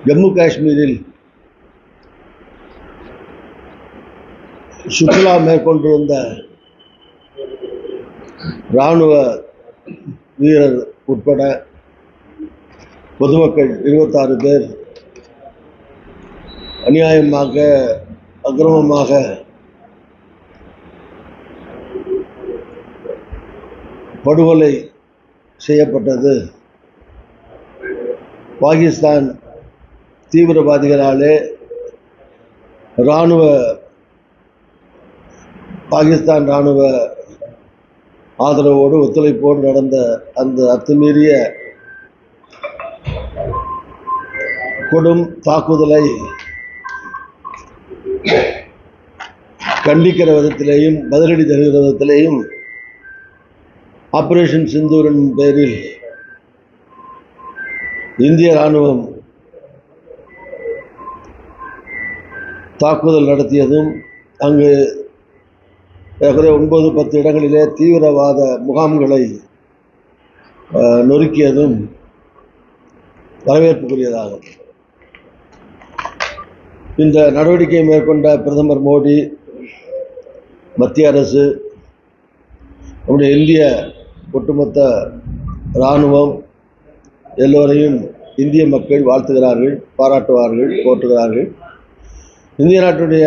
ஜம்மு காஷ்மீரில் சுற்றுலா மேற்கொண்டு வந்த இராணுவ வீரர் உட்பட பொதுமக்கள் 26 பேர் அநியாயமாக அக்கிரமமாக படுகொலை செய்யப்பட்டது பாகிஸ்தான் தீவிரவாதிகளாலே பாகிஸ்தான் இராணுவ ஆதரவோடு ஒத்துழைப்போடு நடந்த அந்த அத்துமீறிய கொடும் தாக்குதலை கண்டிக்கிற விதத்திலேயும் பதிலடி தருகிற விதத்திலேயும் ஆபரேஷன் சிந்தூரின் பேரில் இந்திய இராணுவம் தாக்குதல் நடத்தியதும் அங்கு 9-10 இடங்களிலே தீவிரவாத முகாம்களை நொறுக்கியதும் வரவேற்புக்குரியதாகும். இந்த நடவடிக்கையை மேற்கொண்ட பிரதமர் மோடி, மத்திய அரசு, நம்முடைய இந்திய ஒட்டுமொத்த இராணுவம் எல்லோரையும் இந்திய மக்கள் வாழ்த்துகிறார்கள், பாராட்டுவார்கள், போற்றுகிறார்கள். இந்திய நாட்டுடைய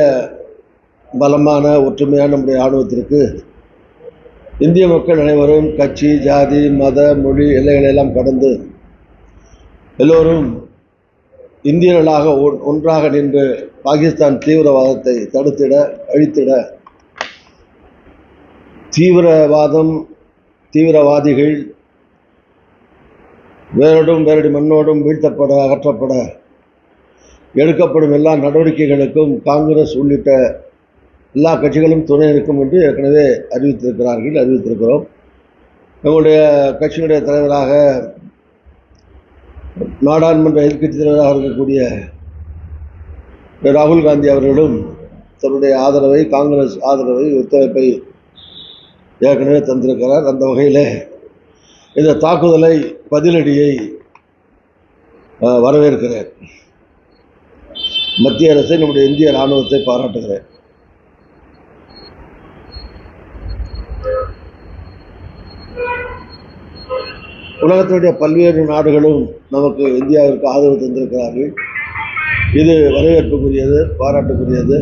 பலமான ஒற்றுமையான நம்முடைய இராணுவத்திற்கு இந்திய மக்கள் அனைவரும் கட்சி, ஜாதி, மத, மொழி எல்லைகளெல்லாம் கடந்து எல்லோரும் இந்தியர்களாக ஒன்றாக நின்று பாகிஸ்தான் தீவிரவாதத்தை தடுத்திட, அழித்திட, தீவிரவாதிகள் வேரடி மண்ணோடும் வீழ்த்தப்பட, அகற்றப்பட எடுக்கப்படும் எல்லா நடவடிக்கைகளுக்கும் காங்கிரஸ் உள்ளிட்ட எல்லா கட்சிகளும் துணை இருக்கும் என்று ஏற்கனவே அறிவித்திருக்கிறோம். எங்களுடைய கட்சியினுடைய தலைவராக, நாடாளுமன்ற எதிர்க்கட்சி தலைவராக இருக்கக்கூடிய ராகுல் காந்தி அவர்களும் தன்னுடைய ஆதரவை, காங்கிரஸ் ஆதரவை, ஒத்துழைப்பை ஏற்கனவே தந்திருக்கிறார். அந்த வகையில் இந்த தாக்குதலை, பதிலடியை வரவேற்கிறேன். மத்திய அரசை, நம்முடைய இந்திய இராணுவத்தை பாராட்டுகிறேன். உலகத்தினுடைய பல்வேறு நாடுகளும் நமக்கு இந்தியாவிற்கு ஆதரவு தந்திருக்கிறார்கள். இது வரவேற்புக்குரியது, பாராட்டுக்குரியது.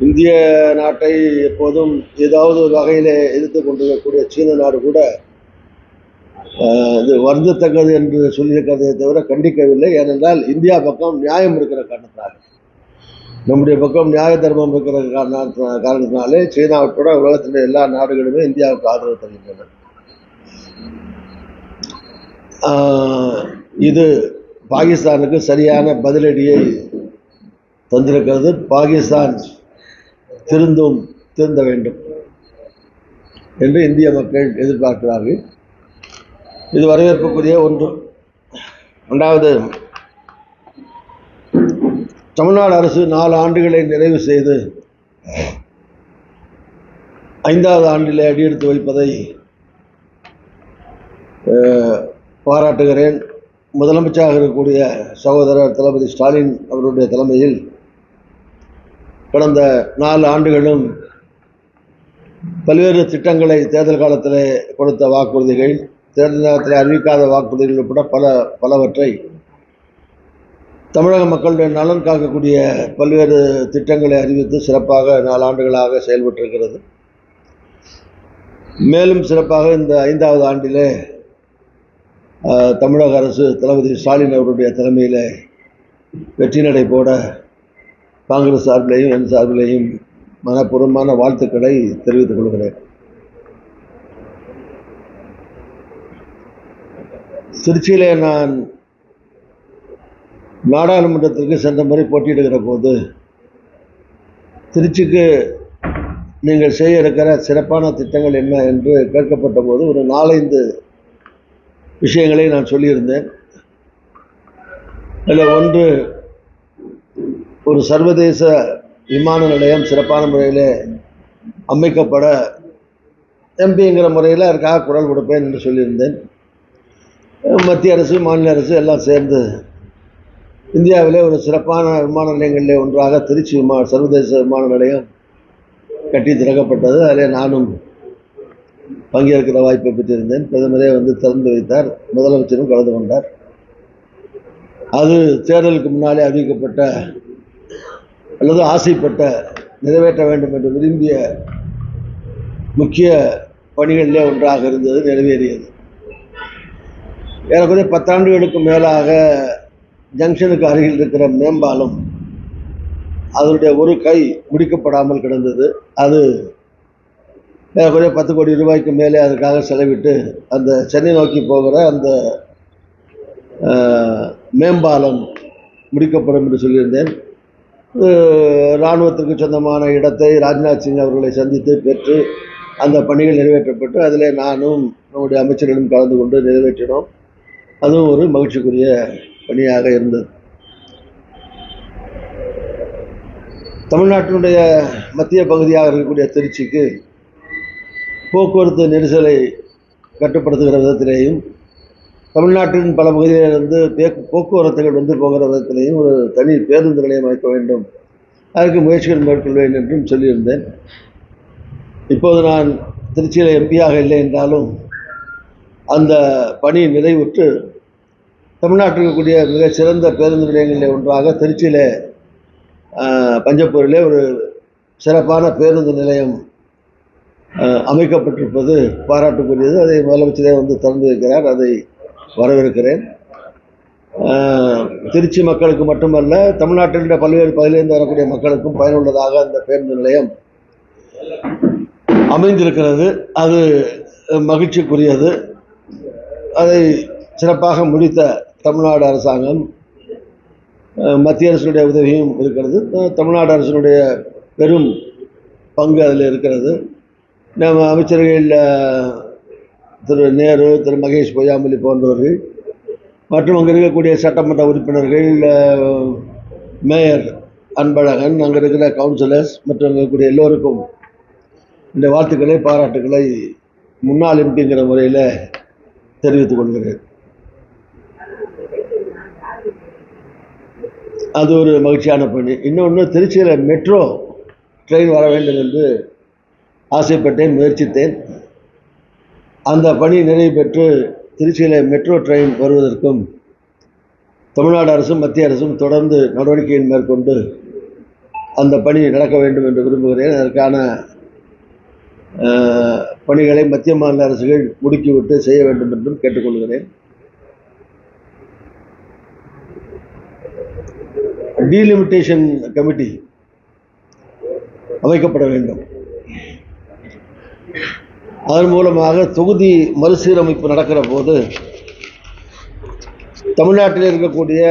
இந்திய நாட்டை எப்போதும் ஏதாவது ஒரு வகையில் எதிர்த்து கொண்டிருக்கக்கூடிய சீன நாடு கூட இது வருந்தத்தக்கது என்று சொல்லியிருக்கிறதை தவிர கண்டிக்கவில்லை. ஏனென்றால் இந்தியா பக்கம் நியாயம் இருக்கிற காரணத்தினால, நம்முடைய பக்கம் நியாய தர்மம் இருக்கிற காரணத்தினாலே சீனா உட்பட உலகத்தினுடைய எல்லா நாடுகளுமே இந்தியாவுக்கு ஆதரவு தருகின்றன. இது பாகிஸ்தானுக்கு சரியான பதிலடியை தந்திருக்கிறது. பாகிஸ்தான் திருந்த வேண்டும் என்று இந்திய மக்கள் எதிர்பார்க்கிறார்கள். இது வரவேற்புக்குரிய ஒன்று. இரண்டாவது, தமிழ்நாடு அரசு 4 ஆண்டுகளை நிறைவு செய்து 5வது ஆண்டிலே அடியெடுத்து வைப்பதை பாராட்டுகிறேன். முதலமைச்சராக இருக்கக்கூடிய சகோதரர் தளபதி ஸ்டாலின் அவருடைய தலைமையில் கடந்த 4 ஆண்டுகளும் பல்வேறு திட்டங்களை, தேர்தல் காலத்தில் கொடுத்த வாக்குறுதிகள், தேர்தல் நேரத்தில் அறிவிக்காத வாக்குறுதிகள் உட்பட பலவற்றை தமிழக மக்களுடைய நலன் காக்கக்கூடிய பல்வேறு திட்டங்களை அறிவித்து சிறப்பாக 4 ஆண்டுகளாக செயல்பட்டிருக்கிறது. மேலும் சிறப்பாக இந்த 5வது ஆண்டிலே தமிழக அரசு தளபதி ஸ்டாலின் அவருடைய தலைமையில் வெற்றி நடை போட காங்கிரஸ் சார்பிலேயும் என் சார்பிலேயும் மனப்பூர்வமான வாழ்த்துக்களை தெரிவித்துக் கொள்கிறேன். திருச்சியிலே நான் நாடாளுமன்றத்திற்கு சென்ற முறை போட்டியிடுகிற போது திருச்சிக்கு நீங்கள் செய்ய இருக்கிற சிறப்பான திட்டங்கள் என்ன என்று கேட்கப்பட்ட போது ஒரு 4-5 விஷயங்களை நான் சொல்லியிருந்தேன். அதில் ஒன்று, ஒரு சர்வதேச விமான நிலையம் சிறப்பான முறையில் அமைக்கப்பட எம்பிங்கிற முறையில் அதற்காக குரல் கொடுப்பேன் என்று சொல்லியிருந்தேன். மத்திய அரசு, மாநில அரசு எல்லாம் சேர்ந்து இந்தியாவிலே ஒரு சிறப்பான விமான நிலையங்களிலே ஒன்றாக திருச்சி சர்வதேச விமான நிலையம் கட்டி திறக்கப்பட்டது. அதில் நானும் பங்கேற்கிற வாய்ப்பை பெற்றிருந்தேன். பிரதமரே வந்து திறந்து வைத்தார், முதலமைச்சரும் கலந்து கொண்டார். அது தேர்தலுக்கு முன்னாலே அறிவிக்கப்பட்ட அல்லது ஆசைப்பட்ட நிறைவேற்ற வேண்டும் என்று விரும்பிய முக்கிய பணிகளிலே ஒன்றாக இருந்தது, நிறைவேறியது. ஏறக்குறைய 10 ஆண்டுகளுக்கு மேலாக ஜங்ஷனுக்கு அருகில் இருக்கிற மேம்பாலம் அதனுடைய ஒரு கை முடிக்கப்படாமல் கிடந்தது. அது ஏறக்குறைய 10 கோடி ரூபாய்க்கு மேலே அதுக்காக செலவிட்டு அந்த சென்னை நோக்கி போகிற அந்த மேம்பாலம் முடிக்கப்படும் என்று சொல்லியிருந்தேன். இராணுவத்திற்கு சொந்தமான இடத்தை ராஜ்நாத் சிங் அவர்களை சந்தித்து பெற்று அந்த பணிகள் நிறைவேற்றப்பட்டு அதில் நானும் நம்முடைய அமைச்சர்களும் கலந்து கொண்டு நிறைவேற்றினோம். அதுவும் ஒரு மகிழ்ச்சிக்குரிய பணியாக இருந்தது. தமிழ்நாட்டினுடைய மத்திய பகுதியாக இருக்கக்கூடிய திருச்சிக்கு போக்குவரத்து நெரிசலை கட்டுப்படுத்துகிற விதத்திலேயும் தமிழ்நாட்டின் பல பகுதிகளிலிருந்து போக்குவரத்துகள் வந்து போகிற விதத்திலேயும் ஒரு தனி பேருந்து நிலையம் அமைக்க வேண்டும், அதற்கு முயற்சிகள் மேற்கொள்வேன் என்றும் சொல்லியிருந்தேன். இப்போது நான் திருச்சியில் எம்பியாக இல்லை என்றாலும் அந்த பணி நிறைவுற்று தமிழ்நாட்டில் இருக்கக்கூடிய மிகச்சிறந்த பேருந்து நிலையங்களில் ஒன்றாக திருச்சியில் பஞ்சப்பூரிலே ஒரு சிறப்பான பேருந்து நிலையம் அமைக்கப்பட்டிருப்பது பாராட்டுக்குரியது. அதை முதலமைச்சரே வந்து திறந்து வைக்கிறார், அதை வரவேற்கிறேன். திருச்சி மக்களுக்கு மட்டுமல்ல, தமிழ்நாட்டில் பல்வேறு பகுதியிலிருந்து வரக்கூடிய மக்களுக்கும் பயனுள்ளதாக அந்த பேருந்து நிலையம் அமைந்திருக்கிறது. அது மகிழ்ச்சிக்குரியது. அதை சிறப்பாக முடித்த தமிழ்நாடு அரசாங்கம், மத்திய அரசுடைய உதவியும் இருக்கிறது. தமிழ்நாடு அரசினுடைய பெரும் பங்கு அதில் இருக்கிறது. நம்ம அமைச்சர்கள் திரு நேரு, திரு மகேஷ் பொய்யாமொழி போன்றவர்கள் மற்றும் அங்கே இருக்கக்கூடிய சட்டமன்ற உறுப்பினர்கள், மேயர் அன்பழகன், அங்கே இருக்கிற கவுன்சிலர்ஸ் மற்றும் அங்கே இருக்கக்கூடிய எல்லோருக்கும் இந்த வாழ்த்துக்களை, பாராட்டுக்களை முன்னாள் எம்பிங்கிற முறையில் தெரிவித்துக் கொள்கிறேன். அது ஒரு மகிழ்ச்சியான பணி. இன்னொன்று, திருச்சியில் மெட்ரோ ட்ரெயின் வர வேண்டும் என்று ஆசைப்பட்டேன், முயற்சித்தேன். அந்த பணி நிறைவு பெற்று திருச்சியில் மெட்ரோ ட்ரெயின் வருவதற்கும் தமிழ்நாடு அரசும் மத்திய அரசும் தொடர்ந்து நடவடிக்கையை மேற்கொண்டு அந்த பணி நடக்க வேண்டும் என்று விரும்புகிறேன். அதற்கான பணிகளை மத்திய மாநில அரசுகள் முடுக்கிவிட்டு செய்ய வேண்டும் என்றும் கேட்டுக்கொள்கிறேன். டீலிமிட்டேஷன் கமிட்டி அமைக்கப்பட வேண்டும். அதன் மூலமாக தொகுதி மறுசீரமைப்பு நடக்கிற போது தமிழ்நாட்டில் இருக்கக்கூடிய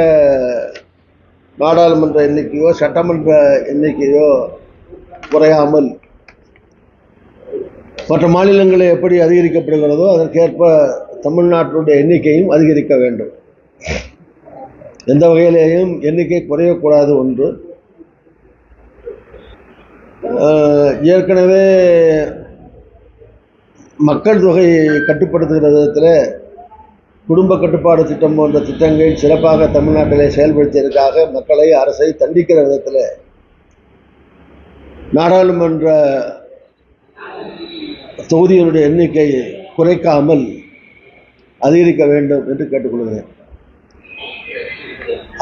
நாடாளுமன்ற எண்ணிக்கையோ சட்டமன்ற எண்ணிக்கையோ குறையாமல் மற்ற மாநிலங்களில் எப்படி அதிகரிக்கப்படுகிறதோ அதற்கேற்ப தமிழ்நாட்டினுடைய எண்ணிக்கையும் அதிகரிக்க வேண்டும். எந்த வகையிலேயும் எண்ணிக்கை குறையக்கூடாது. ஒன்று, ஏற்கனவே மக்கள் தொகையை கட்டுப்படுத்துகிற விதத்தில் குடும்ப கட்டுப்பாடு திட்டம் போன்ற திட்டங்கள் சிறப்பாக தமிழ்நாட்டிலே செயல்படுத்தியதற்காக மக்களை, அரசை தண்டிக்கிற விதத்தில் நாடாளுமன்ற தொகுதிகளுடைய எண்ணிக்கையை குறைக்காமல் அதிகரிக்க வேண்டும் என்று கேட்டுக்கொள்கிறேன்.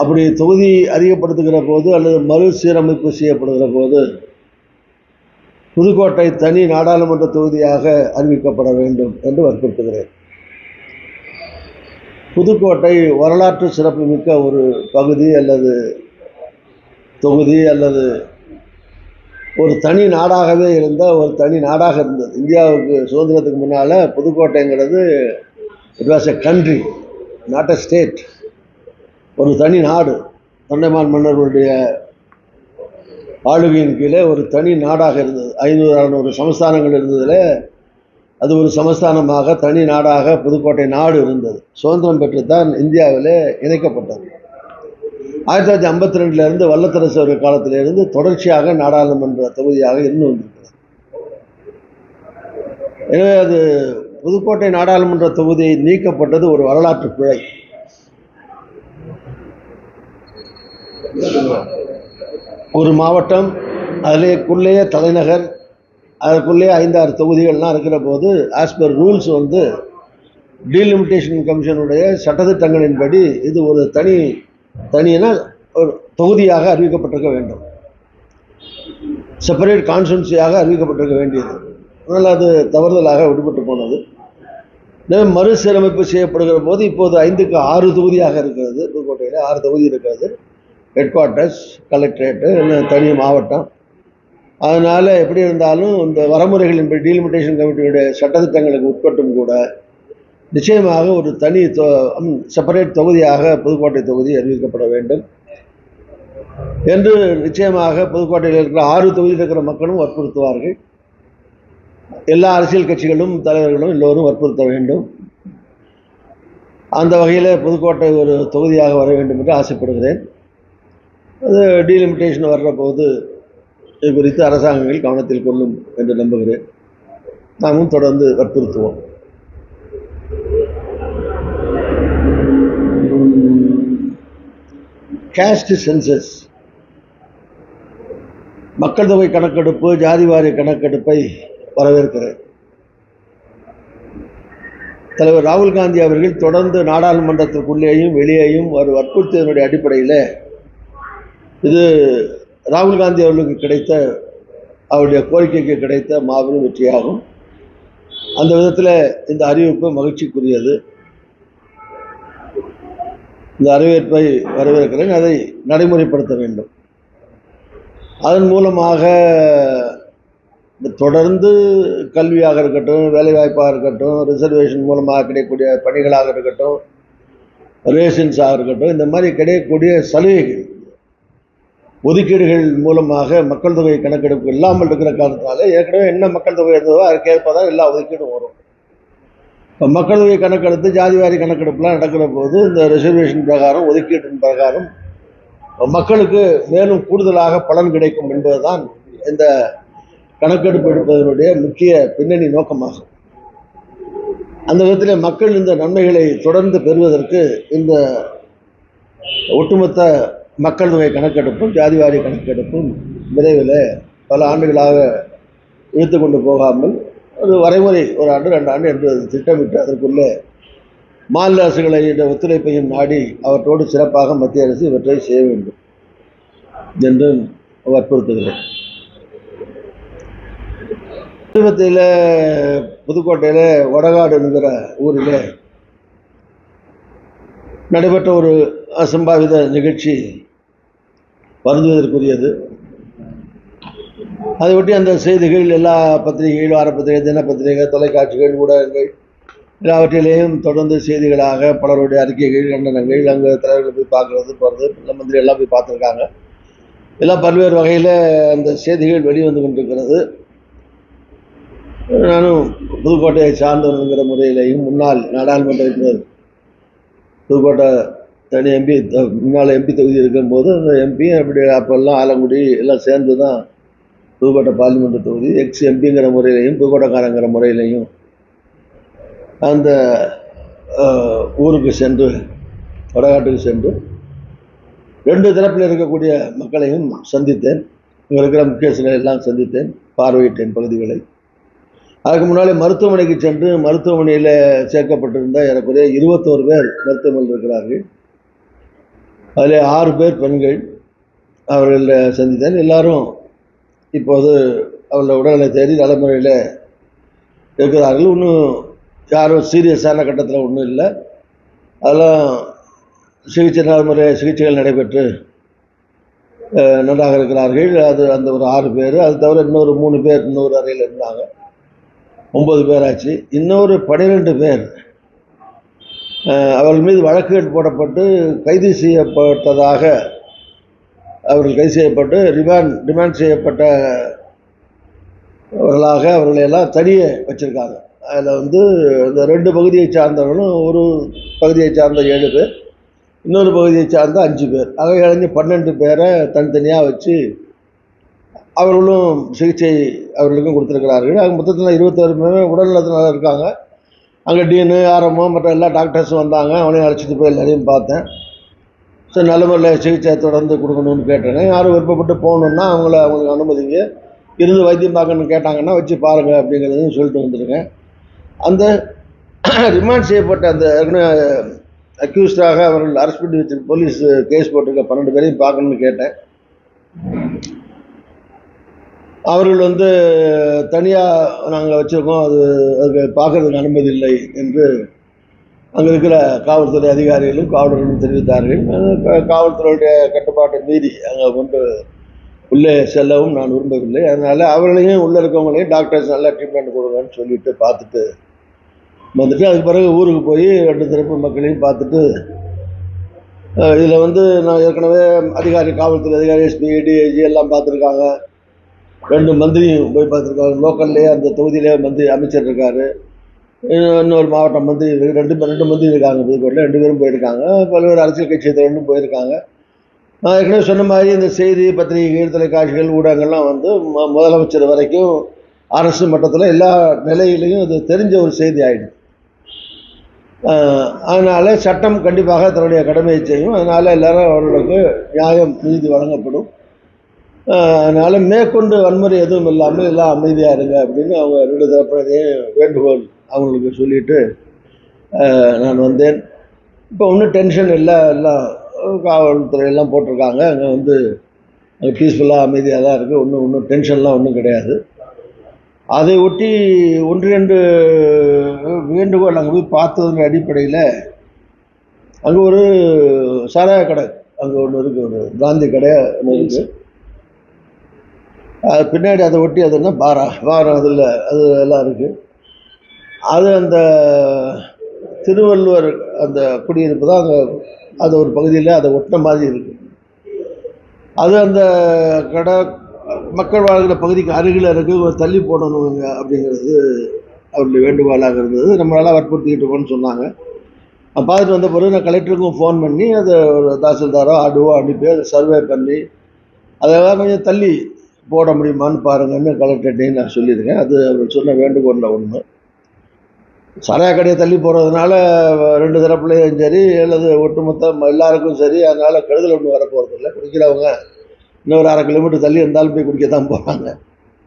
அப்படி தொகுதி அதிகப்படுத்துகிற போது அல்லது மறுசீரமைப்பு செய்யப்படுகிற போது புதுக்கோட்டை தனி நாடாளுமன்ற தொகுதியாக அறிவிக்கப்பட வேண்டும் என்று வற்புறுத்துகிறேன். புதுக்கோட்டை வரலாற்று சிறப்புமிக்க ஒரு பகுதி அல்லது தொகுதி அல்லது ஒரு தனி நாடாகவே இருந்த ஒரு தனி நாடாக இருந்தது. இந்தியாவுக்கு சுதந்திரத்துக்கு முன்னால் புதுக்கோட்டைங்கிறது it was a country, not a state. ஒரு தனி நாடு, தொண்டைமான் மன்னர்களுடைய ஆளுகையின் கீழே ஒரு தனி நாடாக இருந்தது. 500-600 சமஸ்தானங்கள் இருந்ததில் அது ஒரு சமஸ்தானமாக தனி நாடாக புதுக்கோட்டை நாடு இருந்தது. சுதந்திரம் பெற்றுத்தான் இந்தியாவில் இணைக்கப்பட்டது. 1952 வல்லத்தரசு அவர்கள் காலத்திலிருந்து தொடர்ச்சியாக நாடாளுமன்ற தொகுதியாக இருந்து வந்திருக்கிறது. எனவே அது புதுக்கோட்டை நாடாளுமன்ற தொகுதி நீக்கப்பட்டது ஒரு வரலாற்று பிழை. ஒரு மாவட்டம், அதிலேயே தலைநகர், அதற்குள்ளேயே 5-6 தொகுதிகள்லாம் இருக்கிற போது ஆஸ் பர் ரூல்ஸ் வந்து டீலிமிட்டேஷன் கமிஷனுடைய சட்டத்திட்டங்களின்படி இது ஒரு தனியான ஒரு தொகுதியாக அறிவிக்கப்பட்டிருக்க வேண்டும், செப்பரேட் கான்ஸ்டிட்யூன்சியாக அறிவிக்கப்பட்டிருக்க வேண்டியது. அதனால் அது தவறுதலாக விடுபட்டு போனது. மறுசீரமைப்பு செய்யப்படுகிற போது இப்போது 5க்கு 6 தொகுதியாக இருக்கிறது. புதுக்கோட்டையில் 6 தொகுதி இருக்கிறது. ஹெட் குவார்ட்டர்ஸ், கலெக்டரேட்டு, தனி மாவட்டம். அதனால் எப்படி இருந்தாலும் இந்த வரமுறைகளின்படி டீலிமிட்டேஷன் கமிட்டியுடைய சட்டத்திட்டங்களுக்கு உட்பட்டும் கூட நிச்சயமாக ஒரு தனி செப்பரேட் தொகுதியாக புதுக்கோட்டை தொகுதி அறிவிக்கப்பட வேண்டும் என்று நிச்சயமாக புதுக்கோட்டையில் இருக்கிற 6 தொகுதியில் இருக்கிற மக்களும் வற்புறுத்துவார்கள். எல்லா அரசியல் கட்சிகளும் தலைவர்களும் எல்லோரும் வற்புறுத்த வேண்டும். அந்த வகையில் புதுக்கோட்டை ஒரு தொகுதியாக வர வேண்டும் என்று ஆசைப்படுகிறேன். அது டீலிமிட்டேஷன் வர்ற போது இது குறித்து அரசாங்கங்கள் கவனத்தில் கொள்ளும் என்று நம்புகிறேன். நாமும் தொடர்ந்து வற்புறுத்துவோம். காஸ்ட் சென்சஸ், மக்கள் தொகை கணக்கெடுப்பு, ஜாதிவாரி கணக்கெடுப்பை வரவேற்கிறேன். தலைவர் ராகுல் காந்தி அவர்கள் தொடர்ந்து நாடாளுமன்றத்திற்குள்ளேயும் வெளியேயும் ஒரு வற்புறுத்தியதனுடைய அடிப்படையில் இது ராகுல் காந்தி அவர்களுக்கு கிடைத்த, அவருடைய கோரிக்கைக்கு கிடைத்த மாபெரும் வெற்றியாகும். அந்த விதத்தில் இந்த அறிவிப்பு மகிழ்ச்சிக்குரியது. இந்த அறிவிப்பை வரவேற்கிறேன். அதை நடைமுறைப்படுத்த வேண்டும். அதன் மூலமாக தொடர்ந்து கல்வியாக இருக்கட்டும், வேலைவாய்ப்பாக இருக்கட்டும், ரிசர்வேஷன் மூலமாக கிடைக்கக்கூடிய பணிகளாக இருக்கட்டும், ரேஷன்ஸாக இருக்கட்டும், இந்த மாதிரி கிடைக்கக்கூடிய சலுகைகள், ஒதுக்கீடுகள் மூலமாக மக்கள் தொகை கணக்கெடுப்பு இல்லாமல் இருக்கிற காரணத்தினால ஏற்கனவே என்ன மக்கள் தொகை இருந்ததோ அதற்கேற்பதான் எல்லா ஒதுக்கீடும் வரும். இப்போ மக்கள் தொகை கணக்கெடுத்து ஜாதிவாரி கணக்கெடுப்புலாம் நடக்கிற போது இந்த ரிசர்வேஷன் பிரகாரம், ஒதுக்கீட்டின் பிரகாரம் மக்களுக்கு மேலும் கூடுதலாக பலன் கிடைக்கும் என்பதுதான் இந்த கணக்கெடுப்பு எடுப்பதனுடைய முக்கிய பின்னணி நோக்கமாகும். அந்த விதத்தில் மக்கள் இந்த நன்மைகளை தொடர்ந்து பெறுவதற்கு இந்த ஒட்டுமொத்த மக்கள் தொகை கணக்கெடுப்பும் ஜாதிவாரி கணக்கெடுப்பும் விரைவில் பல ஆண்டுகளாக இழுத்து கொண்டு போகாமல் ஒரு வரைமுறை 1 ஆண்டு 2 ஆண்டு என்று திட்டமிட்டு அதற்குள்ளே மாநில அரசுகளை ஒத்துழைப்பையும் நாடி அவற்றோடு சிறப்பாக மத்திய அரசு இவற்றை செய்ய வேண்டும் என்று வற்புறுத்துகிறேன். சமீபத்தில் புதுக்கோட்டையில் வடகாடு என்கிற ஊரில் நடைபெற்ற ஒரு அசம்பாவித நிகழ்ச்சி வருந்துவதற்குரியது. அதை ஒட்டி அந்த செய்திகள் எல்லா பத்திரிகைகள், வார பத்திரிகை, தினப்பத்திரிகை, தொலைக்காட்சிகள், ஊடகங்கள் எல்லாவற்றிலேயும் தொடர்ந்து செய்திகளாக பலருடைய அறிக்கைகள், கண்டனங்கள், அங்கே தலைவர்கள் போய் பார்க்கறது போகிறது, மந்திரி எல்லாம் போய் பார்த்துருக்காங்க. எல்லாம் பல்வேறு வகையில் அந்த செய்திகள் வெளிவந்து கொண்டிருக்கிறது. நானும் புதுக்கோட்டையை சார்ந்தவனுங்கிற முறையிலையும் முன்னாள் நாடாளுமன்ற உறுப்பினர், புதுக்கோட்டை தனி எம்பி, முன்னாள் எம்பி தொகுதி இருக்கும்போது அந்த எம்பி அப்படி அப்போல்லாம் ஆலங்குடி எல்லாம் சேர்ந்து தான் புதுக்கோட்டை பார்லிமெண்ட் தொகுதி, எக்ஸ் எம்பிங்கிற முறையிலையும் புதுக்கோட்டைக்காரங்கிற முறையிலையும் அந்த ஊருக்கு சென்று, வடகாட்டுக்கு சென்று 2 தரப்பில் இருக்கக்கூடிய மக்களையும் சந்தித்தேன். இங்கே இருக்கிற முக்கியஸ்தரை எல்லாம் சந்தித்தேன், பார்வையிட்டேன் பகுதிகளை. அதுக்கு முன்னாலே மருத்துவமனைக்கு சென்று மருத்துவமனையில் சேர்க்கப்பட்டிருந்த ஏறக்குறைய 21 பேர் மருத்துவமனையில் இருக்கிறார்கள். அதில் 6 பேர் பெண்கள். அவர்களை சந்தித்தேன். எல்லாரும் இப்போது அவர்களோட உடல்நிலை தேடி நடைமுறையில் இருக்கிறார்கள். இன்னும் யாரும் சீரியஸான கட்டத்தில் ஒன்றும் இல்லை. அதெல்லாம் சிகிச்சைகள் நடைபெற்று நன்றாக இருக்கிறார்கள். அது அந்த ஒரு 6 பேர். அது தவிர இன்னொரு 3 பேர் இன்னொரு அறையில் இருந்தாங்க. 9 பேர் ஆச்சு. இன்னொரு 12 பேர் அவர்கள் மீது வழக்குகள் போடப்பட்டு கைது செய்யப்பட்டதாக, அவர்கள் கைது செய்யப்பட்டு ரிமாண்ட் செய்யப்பட்டவர்களாக அவர்களை எல்லாம் தனியே வச்சுருக்காங்க. அதில் வந்து இந்த 2 பகுதியை சார்ந்தவர்களும், ஒரு பகுதியை சார்ந்த 7 பேர், இன்னொரு பகுதியை சார்ந்த 5 பேர், ஆக இளைஞ 12 பேரை தனித்தனியாக வச்சு அவர்களும் சிகிச்சை அவர்களுக்கும் கொடுத்துருக்கிறார்கள். அது மொத்தத்தில் 21 பேர் உடல்நலத்தினால இருக்காங்க. அங்கே டீனு, ஆர்எம்ஓ மற்ற எல்லா டாக்டர்ஸும் வந்தாங்க. அவனையும் அழைச்சிட்டு போய் எல்லாரையும் பார்த்தேன். சரி நல்ல முறையில் சிகிச்சை தொடர்ந்து கொடுக்கணும்னு கேட்டேங்க. யாரும் விருப்பப்பட்டு போகணுன்னா அவங்களுக்கு அனுமதிங்க, இருந்து வைத்தியம் பார்க்கணும்னு கேட்டாங்கன்னா வச்சு பாருங்கள் அப்படிங்கிறதையும் சொல்லிட்டு வந்துருங்க. அந்த ரிமாண்ட் செய்யப்பட்ட அந்த அக்யூஸ்டாக அவர்கள் அரெஸ்ட் பண்ணி வச்சிருக்க போலீஸ் கேஸ் போட்டிருக்க 12 பேரையும் பார்க்கணும்னு கேட்டேன். அவர்கள் தனியாக நாங்கள் வச்சுருக்கோம், அதுக்கு பார்க்கறதுக்கு அனுமதி இல்லை என்று அங்கே இருக்கிற காவல்துறை அதிகாரிகளும் காவலர்களும் தெரிவித்தார்கள். காவல்துறையுடைய கட்டுப்பாட்டை மீறி அங்கே உள்ளே செல்லவும் நான் விரும்பவில்லை. அதனால் அவர்களையும் உள்ளே இருக்கவங்களையும் டாக்டர்ஸ் நல்லா ட்ரீட்மெண்ட் கொடுங்கன்னு சொல்லிட்டு பார்த்துட்டு வந்துட்டு அதுக்கு பிறகு ஊருக்கு போய் 2 தரப்பு மக்களையும் பார்த்துட்டு இதில் நான் ஏற்கனவே காவல்துறை அதிகாரி, எஸ்பி, டிஐஜி எல்லாம் பார்த்துருக்காங்க. 2 மந்திரியும் போய் பார்த்துருக்காங்க. லோக்கல்லே அந்த தொகுதியிலே மந்திரி அமைச்சர் இருக்கார், இன்னொரு மாவட்ட மந்திரி, 2 மந்திரி இருக்காங்க. புதுக்கோட்டையில் 2 பேரும் போயிருக்காங்க. பல்வேறு அரசியல் கட்சி தலைவர்களும் போயிருக்காங்க. நான் ஏற்கனவே சொன்ன மாதிரி இந்த செய்தி பத்திரிகைகள், தொலைக்காட்சிகள், ஊடகங்கள்லாம் முதலமைச்சர் வரைக்கும் அரசு மட்டத்தில் எல்லா நிலையிலையும் அது தெரிஞ்ச ஒரு செய்தி ஆகிடுது. அதனால் சட்டம் கண்டிப்பாக தன்னுடைய கடமையை செய்யும். அதனால் எல்லாரும் அவர்களுக்கு நியாயம், நீதி வழங்கப்படும். அதனால் மேற்கொண்டு வன்முறை எதுவும் இல்லாமல் எல்லாம் அமைதியாக இருங்க அப்படின்னு அவங்க 2 தரப்பினரையும் வேண்டுகோள் அவங்களுக்கு சொல்லிட்டு நான் வந்தேன். இப்போ ஒன்றும் டென்ஷன் இல்லை, எல்லாம் காவல்துறை எல்லாம் போட்டிருக்காங்க. அங்கே அங்கே பீஸ்ஃபுல்லாக அமைதியாக தான் இருக்குது. ஒன்றும் டென்ஷன்லாம் ஒன்றும் கிடையாது. அதை ஒட்டி 1-2 வேண்டுகோள் அங்கே போய் பார்த்ததன் அடிப்படையில் அங்கே ஒரு சாராய கடை அங்கே ஒன்று இருக்குது, ஒரு காந்தி கடை ஒன்று இருக்குது. அது பின்னாடி அதை ஒட்டி அது என்ன பாரம் அதில் அது எல்லாம் இருக்குது. அது அந்த திருவள்ளுவர் அந்த குடியிருப்பு தான் அங்கே, அது ஒரு பகுதியில் அதை ஒட்டின மாதிரி இருக்குது. அது அந்த கடை மக்கள் வாழ்கிற பகுதிக்கு அருகில் இருக்குது, தள்ளி போடணுங்க அப்படிங்கிறது அவருடைய வேண்டுகோளாக இருந்தது. நம்மளால் வற்புறுத்திக்கிட்டு இருக்கோன்னு சொன்னாங்க. பார்த்துட்டு வந்த பிறகு நான் கலெக்டருக்கும் ஃபோன் பண்ணி அதை ஒரு தாசில்தாரோ ஆடுவோ அனுப்பி அதை சர்வே பண்ணி அதெல்லாம் கொஞ்சம் தள்ளி போட முடியுமான்னு பாருங்கன்னு கலெக்டர்கிட்டையும் நான் சொல்லியிருக்கேன். அது அவர் சொன்ன வேண்டுகோளில் ஒன்று. சாராய கடையை தள்ளி போகிறதுனால 2 தரப்புலையும் சரி அல்லது ஒட்டுமொத்த எல்லாருக்கும் சரி, அதனால் கெடுதல் ஒன்றும் வரப்போகிறது இல்லை. குடிக்கிறவங்க இன்னொரு 1/2 கிலோமீட்டர் தள்ளி இருந்தாலும் போய் குடிக்க தான் போகிறாங்க.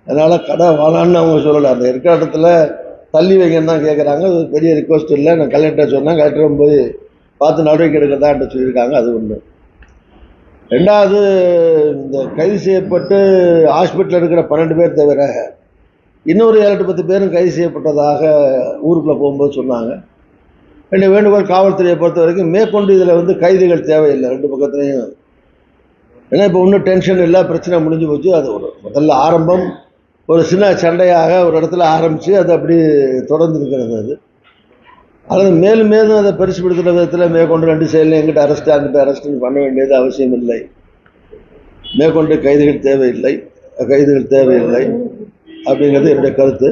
அதனால் கடை வாழான்னு அவங்க சொல்லலை. அந்த இருக்கிற இடத்துல தள்ளி வைங்கன்னு தான் கேட்குறாங்க. அது பெரிய ரிக்வஸ்ட் இல்லை. நான் கலெக்டர் சொன்னேன், கலெக்டரும் போய் பார்த்து நடவடிக்கை எடுக்கிறதான்ட்டு சொல்லியிருக்காங்க. அது ஒன்று. 2வது, இந்த கைது செய்யப்பட்டு ஹாஸ்பிட்டலில் இருக்கிற 12 பேர் தவிர இன்னொரு 7-10 பேரும் கைது செய்யப்பட்டதாக ஊருக்குள்ளே போகும்போது சொன்னாங்க. 2 வேண்டுகோள் காவல்துறையை பொறுத்த வரைக்கும் மேற்கொண்டு இதில் கைதுகள் தேவையில்லை 2 பக்கத்துலையும். ஏன்னா இப்போ ஒன்றும் டென்ஷன் இல்லை, பிரச்சனை முடிஞ்சு போச்சு. அது ஒரு முதல்ல ஆரம்பம் ஒரு சின்ன சண்டையாக ஒரு இடத்துல ஆரம்பித்து அது அப்படி தொடர்ந்து இருக்கிறது. அது மேலும் மேலும் அதை பெருசுப்படுத்துகிற விதத்தில் மேற்கொண்டு 2 சைடில் எங்கிட்ட அரெஸ்ட்டு அங்கிட்ட அரெஸ்ட்டுன்னு பண்ண வேண்டியது அவசியம் இல்லை. மேற்கொண்டு கைதுகள் தேவையில்லை அப்படிங்கிறது என்னுடைய கருத்து.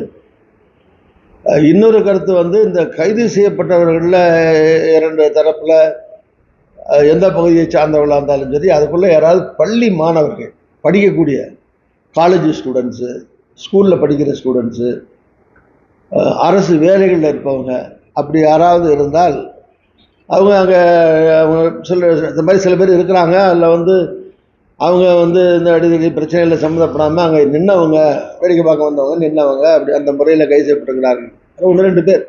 இன்னொரு கருத்து இந்த கைது செய்யப்பட்டவர்களில் 2 தரப்பில் எந்த பகுதியை சார்ந்தவர்களாக இருந்தாலும் சரி, அதுக்குள்ளே யாராவது பள்ளி மாணவர்கள், படிக்கக்கூடிய காலேஜ் ஸ்டூடெண்ட்ஸு, ஸ்கூலில் படிக்கிற ஸ்டூடெண்ட்ஸு, அரசு வேலைகளில் இருப்பவங்க, அப்படி யாராவது இருந்தால் அவங்க அங்கே இந்த மாதிரி சில பேர் இருக்கிறாங்க. அதில் அவங்க இந்த அடிக்கடி பிரச்சனைகளில் சம்மந்தப்படாமல் அங்கே நின்னவங்க, வேடிக்கை பார்க்க வந்தவங்க நின்னவங்க, அப்படி அந்த முறையில் கைது செய்யப்பட்டிருக்கிறார்கள். 1-2 பேர்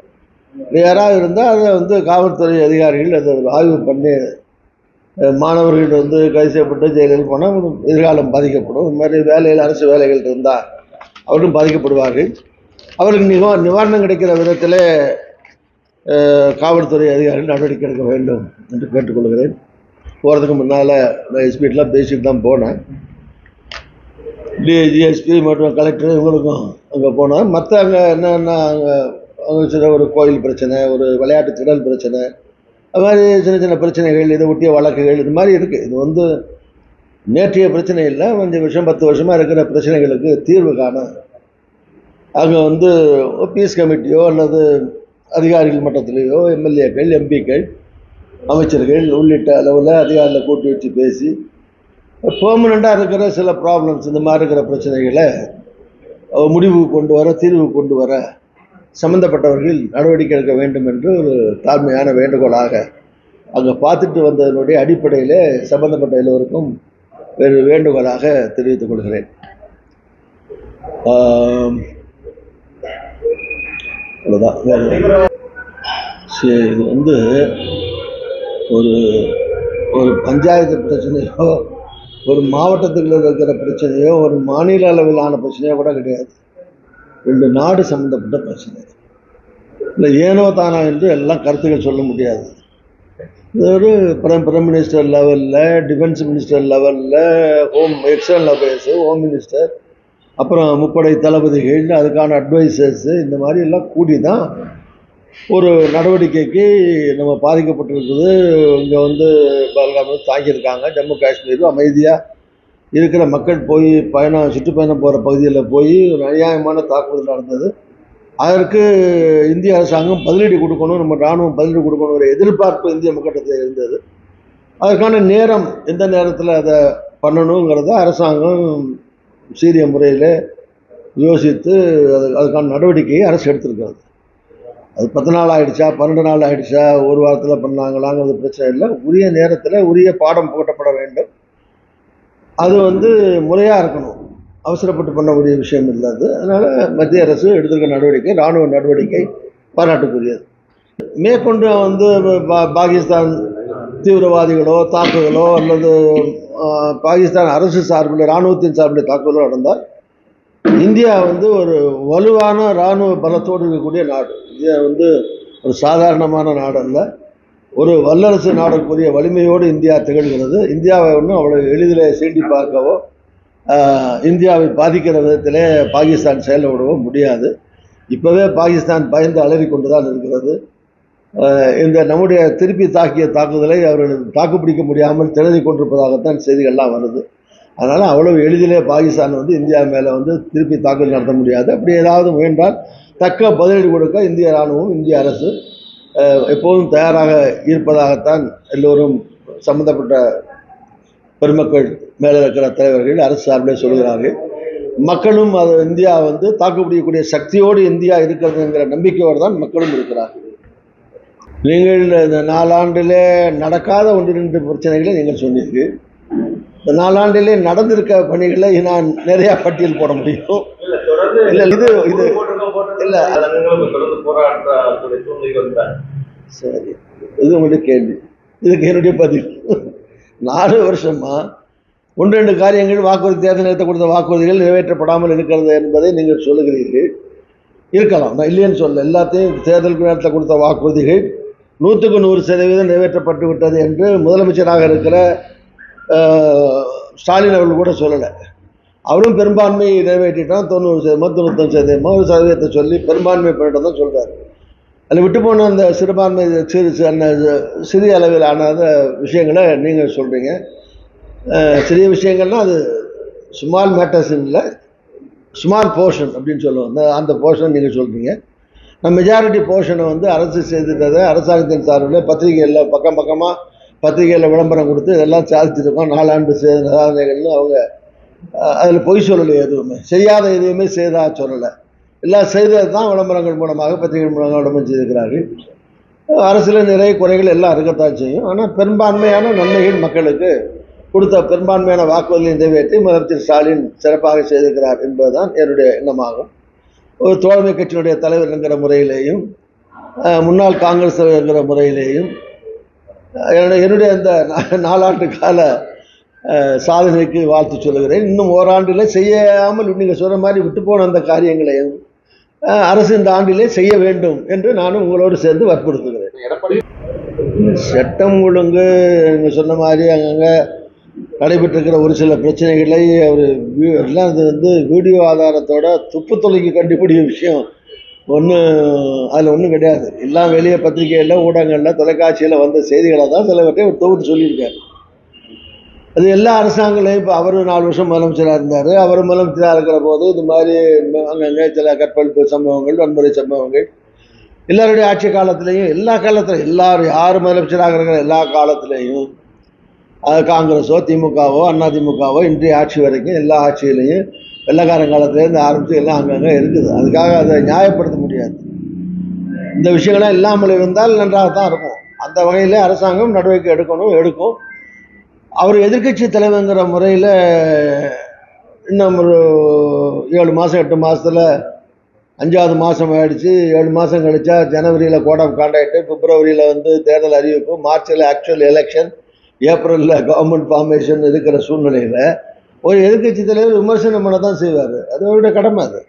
யாராவது இருந்தால் அதை காவல்துறை அதிகாரிகள் அதை ஆய்வு பண்ணி மாணவர்கள் கைது செய்யப்பட்டு ஜெயிலில் போனால் எதிர்காலம் பாதிக்கப்படும். இந்த மாதிரி வேலையில் அரசு வேலைகள் இருந்தால் அவர்களும் பாதிக்கப்படுவார்கள். அவருக்கு நிவாரணம் கிடைக்கிற விதத்தில் காவல்துறை அதிகாரிகள் நடவடிக்கை எடுக்க வேண்டும் என்று கேட்டுக்கொள்கிறேன். போகிறதுக்கு முன்னால் நான் எஸ்பிட்டெலாம் பேசிட்டு தான் போனேன். டிஐஜி, எஸ்பி மற்றும் கலெக்டர் இவங்களுக்கும் அங்கே போனேன். மற்ற அங்கே என்னென்னா அங்கே சில ஒரு கோயில் பிரச்சனை, ஒரு விளையாட்டு திடல் பிரச்சனை, அது மாதிரி சின்ன சின்ன பிரச்சனைகள், இதை ஒட்டிய வழக்குகள், இது மாதிரி இருக்குது. இது நேற்றைய பிரச்சனை இல்லை, 5 வருஷம் 10 வருஷமாக இருக்கிற பிரச்சனைகளுக்கு தீர்வு காண அங்கே பீஸ் கமிட்டியோ அல்லது அதிகாரிகள் மட்டத்திலேயோ எம்எல்ஏக்கள், எம்பிக்கள், அமைச்சர்கள் உள்ளிட்ட அளவில் அதிகாரியில் கூட்டி வச்சு பேசி பெர்மனண்ட்டாக இருக்கிற சில ப்ராப்ளம்ஸ், இந்த மாதிரி இருக்கிற பிரச்சனைகளை முடிவுக்கு கொண்டு வர, தீர்வு கொண்டு வர சம்பந்தப்பட்டவர்கள் நடவடிக்கை எடுக்க வேண்டும் என்று ஒரு தாழ்மையான வேண்டுகோளாக அங்கே பார்த்துட்டு வந்ததனுடைய அடிப்படையில் சம்பந்தப்பட்ட எல்லோருக்கும் வேண்டுகோளாக தெரிவித்துக் கொள்கிறேன். அவ்வளோதான். இது வந்து ஒரு ஒரு பஞ்சாயத்து பிரச்சனையோ, ஒரு மாவட்டத்துக்குள்ள இருக்கிற பிரச்சனையோ, ஒரு மாநில அளவிலான பிரச்சனையோ கூட கிடையாது. 2 நாடு சம்பந்தப்பட்ட பிரச்சனை. இல்லை ஏனோ தானா என்று எல்லாம் கருத்துக்கள் சொல்ல முடியாது. இது ஒரு பிரைம் மினிஸ்டர் லெவலில், டிஃபென்ஸ் மினிஸ்டர் லெவலில், எக்ஸ்டர்னல் அஃபேர்ஸு, ஹோம் மினிஸ்டர், அப்புறம் முப்படை தளபதிகள், அதுக்கான அட்வைசர்ஸு, இந்த மாதிரி எல்லாம் கூடி தான் ஒரு நடவடிக்கைக்கு நம்ம பாதிக்கப்பட்டிருக்குது. இங்கே வந்து பல்காமல் தாங்கியிருக்காங்க. ஜம்மு காஷ்மீர் அமைதியாக இருக்கிற மக்கள் போய் சுற்றுப்பயணம் போகிற பகுதியில் போய் ஒரு அநியாயமான தாக்குதல் நடந்தது. அதற்கு இந்திய அரசாங்கம் பதிலடி கொடுக்கணும், நம்ம இராணுவம் பதிலடி கொடுக்கணும் ஒரு எதிர்பார்ப்பு இந்திய மக்களிடத்தில் இருந்தது. அதற்கான நேரம் எந்த நேரத்தில் அதை பண்ணணுங்கிறத அரசாங்கம் சீரிய முறையில் யோசித்து அதுக்கான நடவடிக்கையை அரசு எடுத்திருக்காது. அது 10 நாள் ஆகிடுச்சா, 12 நாள் ஆகிடுச்சா, ஒரு வாரத்தில் பண்ணாங்களாங்கிறது பிரச்சனை இல்லை. உரிய நேரத்தில் உரிய பாடம் புகட்டப்பட வேண்டும். அது வந்து முறையாக இருக்கணும். அவசரப்பட்டு பண்ணக்கூடிய விஷயம் இல்லை அது. அதனால் மத்திய அரசு எடுத்திருக்க நடவடிக்கை, இராணுவ நடவடிக்கை பாராட்டுக்குரியது. மேற்கொண்டு வந்து பாகிஸ்தான் தீவிரவாதிகளோ தாக்குதலோ அல்லது பாகிஸ்தான் அரசு சார்பில் இராணுவத்தின் சார்பில் தாக்குதலோ நடந்தால் இந்தியா வந்து ஒரு வலுவான இராணுவ பலத்தோடு இருக்கக்கூடிய நாடு. இந்தியா வந்து ஒரு சாதாரணமான நாடு அல்ல, ஒரு வல்லரசு நாடுக்குரிய வலிமையோடு இந்தியா திகழ்கிறது. இந்தியாவை ஒன்றும் அவ்வளவு எளிதில் சீண்டி பார்க்கவோ இந்தியாவை பாதிக்கிற விதத்திலே பாகிஸ்தான் செயல்படவோ முடியாது. இப்போவே பாகிஸ்தான் பயந்து அலறி கொண்டு தான் இருக்கிறது. இந்த நம்முடைய திருப்பி தாக்கிய தாக்குதலை அவர்கள் தாக்குப்பிடிக்க முடியாமல் திணறி கொண்டிருப்பதாகத்தான் செய்திகள்லாம் வருது. அதனால் அவ்வளவு எளிதிலே பாகிஸ்தான் வந்து இந்தியா மேலே வந்து திருப்பி தாக்குதல் நடத்த முடியாது. அப்படி ஏதாவது முயன்றால் தக்க பதிலடி கொடுக்க இந்திய இராணுவம், இந்திய அரசு எப்போதும் தயாராக இருப்பதாகத்தான் எல்லோரும் சம்பந்தப்பட்ட பெருமக்கள் மேலே இருக்கிற தலைவர்கள் அரசு சார்பிலே சொல்கிறார்கள். மக்களும் அது இந்தியா வந்து தாக்குப்பிடிக்கக்கூடிய சக்தியோடு இந்தியா இருக்கிறதுங்கிற நம்பிக்கையோடு தான் மக்களும் இருக்கிறார்கள். நீங்கள் இந்த 4 ஆண்டிலே நடக்காத 1-2 பிரச்சனைகளை நீங்கள் சொன்னீர்கள். இந்த 4 ஆண்டிலே நடந்திருக்க பணிகளை நான் நிறையா பட்டியல் போட முடியும். இல்லை இது இது இல்லை சரி, இது உங்களுடைய கேள்வி, இதுக்கு என்னுடைய பதில். 4 வருஷமா 1-2 காரியங்கள் வாக்குறுதி, தேர்தல் நேரத்தை கொடுத்த வாக்குறுதிகள் நிறைவேற்றப்படாமல் இருக்கிறது என்பதை நீங்கள் சொல்லுகிறீர்கள். இருக்கலாம், நான் இல்லைன்னு சொல்ல. எல்லாத்தையும் தேர்தல் நேரத்தில் கொடுத்த வாக்குறுதிகள் 100க்கு 100% நிறைவேற்றப்பட்டு விட்டது என்று முதலமைச்சராக இருக்கிற ஸ்டாலின் அவர்கள் கூட சொல்லலை. அவரும் பெரும்பான்மை நிறைவேற்றிட்டான். 90%, 95%, 1% சொல்லி பெரும்பான்மை பண்ணிட்டு தான் சொல்கிறார். அதில் விட்டு போன அந்த சிறுபான்மை சிறிய அளவிலான விஷயங்களை நீங்கள் சொல்கிறீங்க. சிறிய விஷயங்கள்னால் அது ஸ்மால் மேட்டர்ஸ் இல்லை, ஸ்மால் போர்ஷன் அப்படின்னு சொல்லுவோம். அந்த போர்ஷன் நீங்கள் சொல்கிறீங்க. மெஜாரிட்டி போர்ஷனை வந்து அரசு செய்துட்டதை அரசாங்கத்தின் சார்பில் பத்திரிகைகளில் பக்கமாக பத்திரிகையில் விளம்பரம் கொடுத்து இதெல்லாம் சாதிச்சிருக்கோம், 4 ஆண்டு சாதனைகள்னு அவங்க அதில் பொய் சொல்லலை. எதுவுமே செய்யாத எதுவுமே செய்ததாக சொல்லலை. எல்லாம் செய்தது தான் விளம்பரங்கள் மூலமாக பத்திரிகை மூலமாக விளம்பரம் செய்திருக்கிறார்கள். அரசில் நிறைய குறைகள் எல்லாம் இருக்கத்தான் செய்யும். ஆனால் பெரும்பான்மையான நன்மைகள் மக்களுக்கு கொடுத்த பெரும்பான்மையான வாக்குறுதியை நிறைவேற்றி முதலமைச்சர் ஸ்டாலின் சிறப்பாக செய்திருக்கிறார் என்பதுதான் என்னுடைய எண்ணமாகும். ஒரு தோழமை கட்சியினுடைய தலைவர் என்கிற முறையிலேயும் முன்னாள் காங்கிரஸ் தலைவர் என்கிற முறையிலேயும் என்னுடைய இந்த 4 ஆண்டு கால சாதனைக்கு வாழ்த்து சொல்லுகிறேன். இன்னும் ஓராண்டில் செய்யாமல் நீங்கள் சொல்கிற மாதிரி விட்டு போன அந்த காரியங்களையும் அரசு இந்த ஆண்டிலே செய்ய வேண்டும் என்று நானும் உங்களோடு சேர்ந்து வற்புறுத்துகிறேன். சட்டம் ஒழுங்கு நீங்கள் சொன்ன மாதிரி அங்கங்கே நடைபெற்றிருக்கிற ஒரு சில பிரச்சனைகளை அவர் எல்லாம் அது வந்து வீடியோ ஆதாரத்தோட துப்பு தொலைக்கு கண்டுபிடிக்கிற விஷயம் அதில் ஒன்றும் கிடையாது. எல்லாம் வெளியே பத்திரிகைகளில், ஊடகங்களில், தொலைக்காட்சியில் வந்த செய்திகளை தான் சிலவற்றை அவர் தொகுத்து சொல்லியிருக்கார். அது எல்லா அரசாங்கங்களையும் இப்போ அவரும் 4 வருஷம் முதலமைச்சராக இருந்தார். அவர் முதலமைச்சராக இருக்கிற போது இது மாதிரி அங்கங்கே சில கற்பழிப்பு சம்பவங்கள், வன்முறை சம்பவங்கள் எல்லாருடைய ஆட்சி காலத்திலையும் எல்லா காலத்திலையும் எல்லாரும் யார் முதலமைச்சராக இருக்கிற எல்லா காலத்திலையும் காங்கிரஸோ திமுகவோ அதிமுகவோ இன்றைய ஆட்சி வரைக்கும் எல்லா ஆட்சியிலையும் வெள்ளக்காரன் காலத்திலேருந்து ஆரம்பித்து எல்லாம் அங்கங்கே இருக்குது. அதுக்காக அதை நியாயப்படுத்த முடியாது. இந்த விஷயங்கள்லாம் இல்லாமல் இருந்தால் நன்றாக தான் இருக்கும். அந்த வகையில் அரசாங்கம் நடவடிக்கை எடுக்கும். அவர் எதிர்க்கட்சி தலைவருங்கிற முறையில் இன்னும் ஒரு 7 மாதம் 8 மாதத்தில் 5வது மாதம் ஆயிடுச்சு. 7 மாதம் கழிச்சா ஜனவரியில் கோட் ஆஃப் கான்டாக்ட், பிப்ரவரியில் தேர்தல் அறிவிப்பு, மார்ச்சில் ஆக்சுவல் எலெக்ஷன், ஏப்ரலில் கவர்மெண்ட் ஃபார்மேஷன் இருக்கிற சூழ்நிலையில் ஒரு எதிர்க்கட்சி தலைவர் விமர்சனம் பண்ண தான் செய்வார். அது அவருடைய கடமை. அது